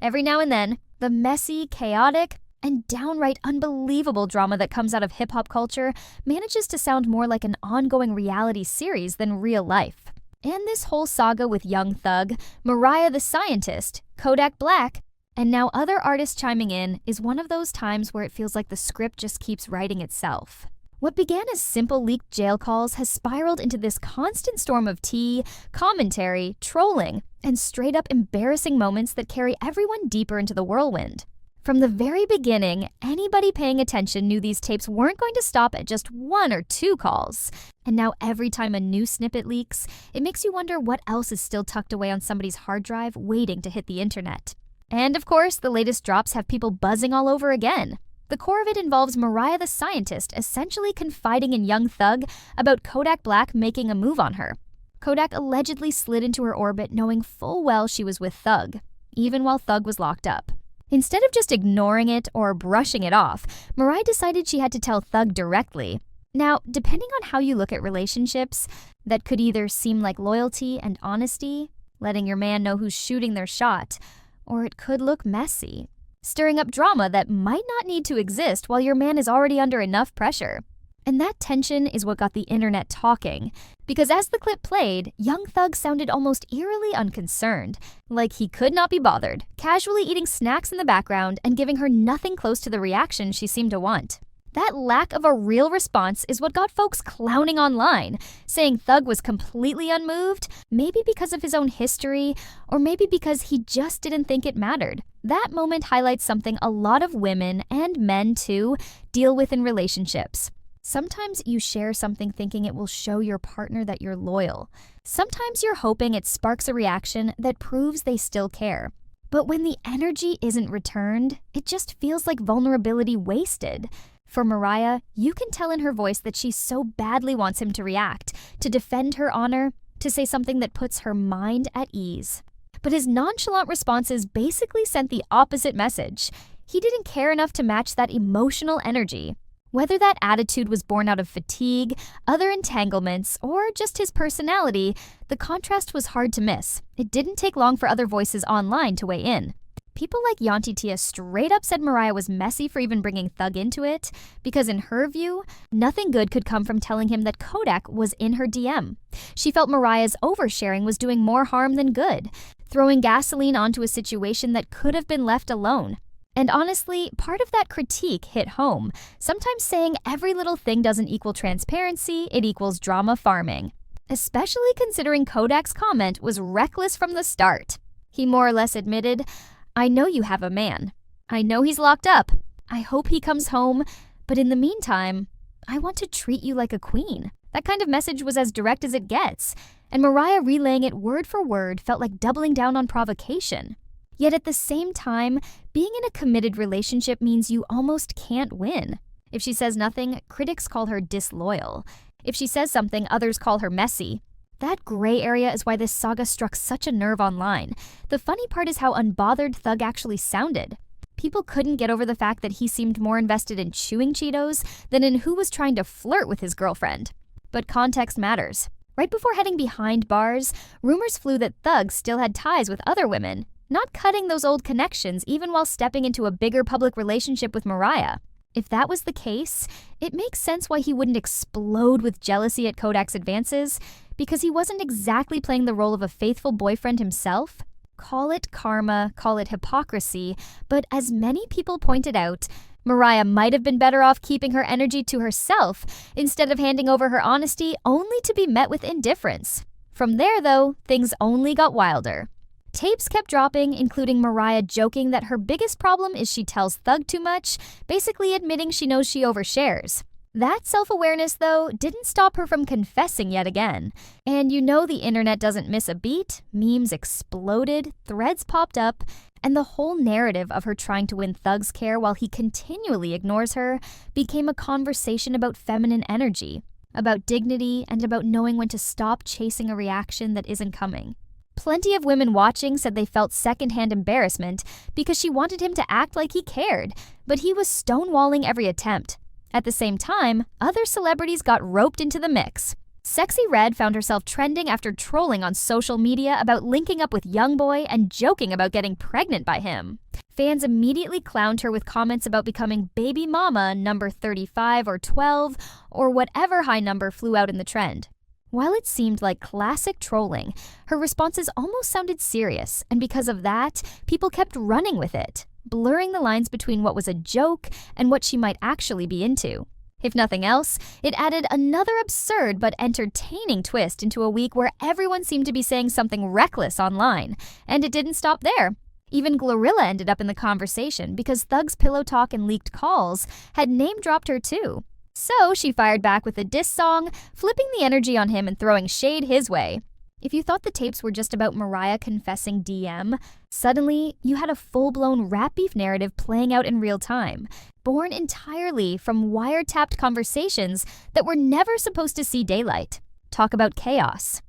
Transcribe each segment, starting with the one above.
Every now and then, the messy, chaotic, and downright unbelievable drama that comes out of hip-hop culture manages to sound more like an ongoing reality series than real life. And this whole saga with Young Thug, Mariah the Scientist, Kodak Black, and now other artists chiming in is one of those times where it feels like the script just keeps writing itself. What began as simple leaked jail calls has spiraled into this constant storm of tea, commentary, trolling, and straight-up embarrassing moments that carry everyone deeper into the whirlwind. From the very beginning, anybody paying attention knew these tapes weren't going to stop at just 1 or 2 calls. And now every time a new snippet leaks, it makes you wonder what else is still tucked away on somebody's hard drive waiting to hit the internet. And of course, the latest drops have people buzzing all over again. The core of it involves Mariah the Scientist essentially confiding in Young Thug about Kodak Black making a move on her. Kodak allegedly slid into her orbit knowing full well she was with Thug, even while Thug was locked up. Instead of just ignoring it or brushing it off, Mariah decided she had to tell Thug directly. Now, depending on how you look at relationships, that could either seem like loyalty and honesty, letting your man know who's shooting their shot, or it could look messy, stirring up drama that might not need to exist while your man is already under enough pressure. And that tension is what got the internet talking, because as the clip played, Young Thug sounded almost eerily unconcerned, like he could not be bothered, casually eating snacks in the background and giving her nothing close to the reaction she seemed to want. That lack of a real response is what got folks clowning online, saying Thug was completely unmoved, maybe because of his own history, or maybe because he just didn't think it mattered. That moment highlights something a lot of women, and men too, deal with in relationships. Sometimes you share something thinking it will show your partner that you're loyal. Sometimes you're hoping it sparks a reaction that proves they still care. But when the energy isn't returned, it just feels like vulnerability wasted. For Mariah, you can tell in her voice that she so badly wants him to react, to defend her honor, to say something that puts her mind at ease. But his nonchalant responses basically sent the opposite message. He didn't care enough to match that emotional energy. Whether that attitude was born out of fatigue, other entanglements, or just his personality, the contrast was hard to miss. It didn't take long for other voices online to weigh in. People like Yanti Tia straight up said Mariah was messy for even bringing Thug into it, because in her view, nothing good could come from telling him that Kodak was in her DM. She felt Mariah's oversharing was doing more harm than good, throwing gasoline onto a situation that could have been left alone. And honestly, part of that critique hit home, sometimes saying every little thing doesn't equal transparency, it equals drama farming. Especially considering Kodak's comment was reckless from the start. He more or less admitted, "I know you have a man. I know he's locked up. I hope he comes home, but in the meantime, I want to treat you like a queen." That kind of message was as direct as it gets, and Mariah relaying it word for word felt like doubling down on provocation. Yet at the same time, being in a committed relationship means you almost can't win. If she says nothing, critics call her disloyal. If she says something, others call her messy. That gray area is why this saga struck such a nerve online. The funny part is how unbothered Thug actually sounded. People couldn't get over the fact that he seemed more invested in chewing Cheetos than in who was trying to flirt with his girlfriend. But context matters. Right before heading behind bars, rumors flew that Thug still had ties with other women, not cutting those old connections even while stepping into a bigger public relationship with Mariah. If that was the case, it makes sense why he wouldn't explode with jealousy at Kodak's advances, because he wasn't exactly playing the role of a faithful boyfriend himself. Call it karma, call it hypocrisy, but as many people pointed out, Mariah might have been better off keeping her energy to herself instead of handing over her honesty only to be met with indifference. From there, though, things only got wilder. Tapes kept dropping, including Mariah joking that her biggest problem is she tells Thug too much, basically admitting she knows she overshares. That self-awareness, though, didn't stop her from confessing yet again. And you know the internet doesn't miss a beat. Memes exploded, threads popped up, and the whole narrative of her trying to win Thug's care while he continually ignores her became a conversation about feminine energy, about dignity, and about knowing when to stop chasing a reaction that isn't coming. Plenty of women watching said they felt secondhand embarrassment because she wanted him to act like he cared, but he was stonewalling every attempt. At the same time, other celebrities got roped into the mix. Sexy Red found herself trending after trolling on social media about linking up with YoungBoy and joking about getting pregnant by him. Fans immediately clowned her with comments about becoming baby mama number 35 or 12 or whatever high number flew out in the trend. While it seemed like classic trolling, her responses almost sounded serious, and because of that, people kept running with it, blurring the lines between what was a joke and what she might actually be into. If nothing else, it added another absurd but entertaining twist into a week where everyone seemed to be saying something reckless online, and it didn't stop there. Even Glorilla ended up in the conversation because Thug's pillow talk and leaked calls had name-dropped her too. So she fired back with a diss song, flipping the energy on him and throwing shade his way. If you thought the tapes were just about Mariah confessing DM, suddenly you had a full-blown rap beef narrative playing out in real time, born entirely from wiretapped conversations that were never supposed to see daylight. Talk about chaos.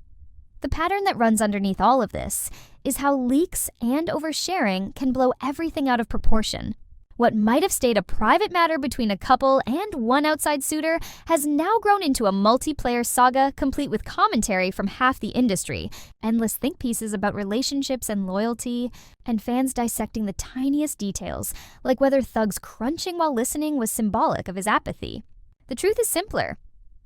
The pattern that runs underneath all of this is how leaks and oversharing can blow everything out of proportion. What might have stayed a private matter between a couple and one outside suitor has now grown into a multiplayer saga complete with commentary from half the industry, endless think pieces about relationships and loyalty, and fans dissecting the tiniest details, like whether Thug's crunching while listening was symbolic of his apathy. The truth is simpler.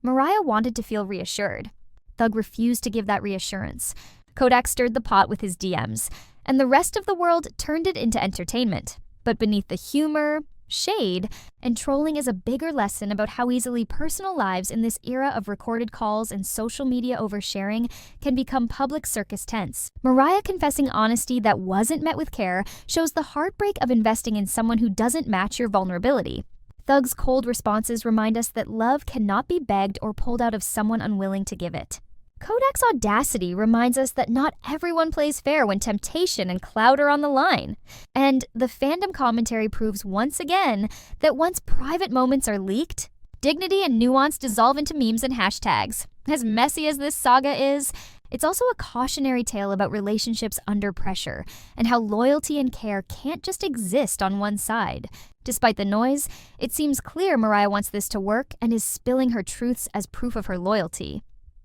Mariah wanted to feel reassured. Thug refused to give that reassurance. Kodak stirred the pot with his DMs, and the rest of the world turned it into entertainment. But beneath the humor, shade, and trolling is a bigger lesson about how easily personal lives in this era of recorded calls and social media oversharing can become public circus tents. Mariah confessing honesty that wasn't met with care shows the heartbreak of investing in someone who doesn't match your vulnerability. Thug's cold responses remind us that love cannot be begged or pulled out of someone unwilling to give it. Kodak's audacity reminds us that not everyone plays fair when temptation and clout are on the line. And the fandom commentary proves once again that once private moments are leaked, dignity and nuance dissolve into memes and hashtags. As messy as this saga is, it's also a cautionary tale about relationships under pressure and how loyalty and care can't just exist on one side. Despite the noise, it seems clear Mariah wants this to work and is spilling her truths as proof of her loyalty.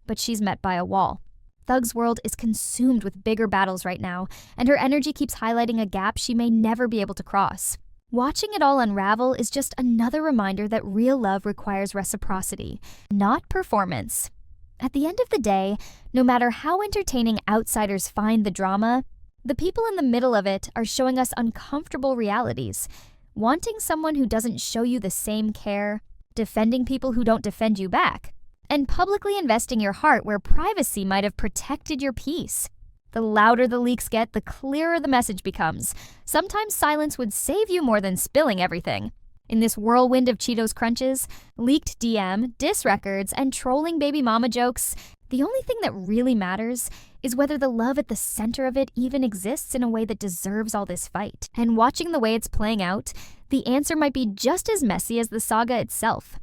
But she's met by a wall. Thug's world is consumed with bigger battles right now, and her energy keeps highlighting a gap she may never be able to cross. Watching it all unravel is just another reminder that real love requires reciprocity, not performance. At the end of the day, no matter how entertaining outsiders find the drama, the people in the middle of it are showing us uncomfortable realities. Wanting someone who doesn't show you the same care, defending people who don't defend you back, and publicly investing your heart where privacy might have protected your peace. The louder the leaks get, the clearer the message becomes. Sometimes silence would save you more than spilling everything. In this whirlwind of Cheetos crunches, leaked DM, diss records, and trolling baby mama jokes, the only thing that really matters is whether the love at the center of it even exists in a way that deserves all this fight. And watching the way it's playing out, the answer might be just as messy as the saga itself.